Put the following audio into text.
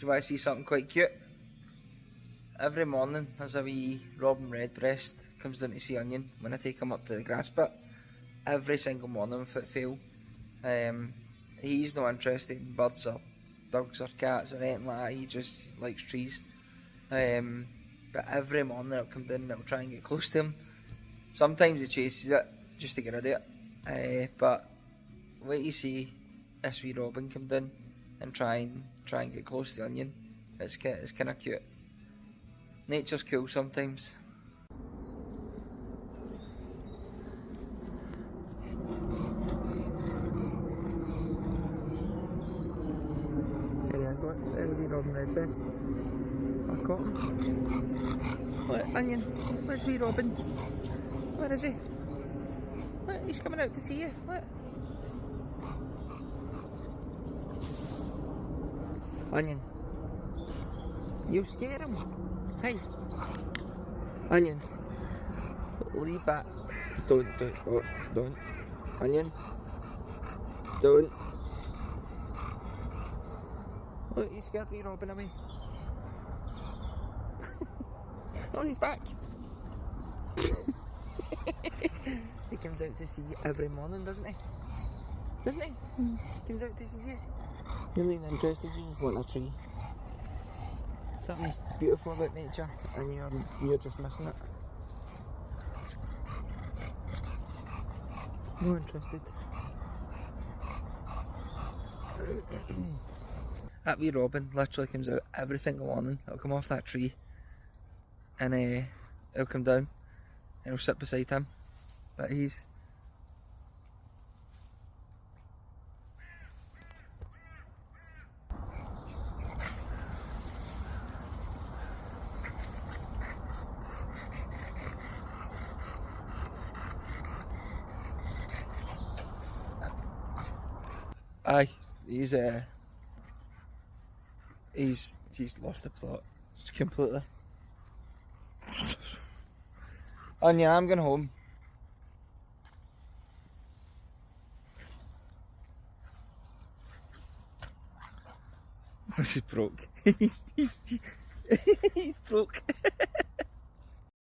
you want to see something quite cute? Every morning there's a wee robin redbreast comes down to see Onion when I take him up to the grass pit. Every single morning without fail. He's not interested in birds or dogs or cats or anything like that. He just likes trees. But every morning it'll come down and it'll try and get close to him. Sometimes he chases it just to get rid of it. But wait you see this wee robin come down and try and get close to the Onion. It's kind of cute. Nature's cool sometimes. There he is, look. There's a wee robin redbreast. I caught him. Look, Onion. Where's wee robin? Where is he? Look, he's coming out to see you. Look. Onion. You scare him. Hey. Onion. Leave that. Don't. Oh, don't. Onion. Don't. Look, you scared me robin away. Oh, he's back. He comes out to see you every morning, doesn't he? Doesn't he? Comes out to see you. You're not even interested, you just want a tree. Something beautiful about nature and you're just missing it. Not interested. That wee robin literally comes out every single morning. It'll come off that tree and it'll come down and it'll sit beside him. But he's he's lost the plot completely. Anya, I'm going home. He's broke. He's broke.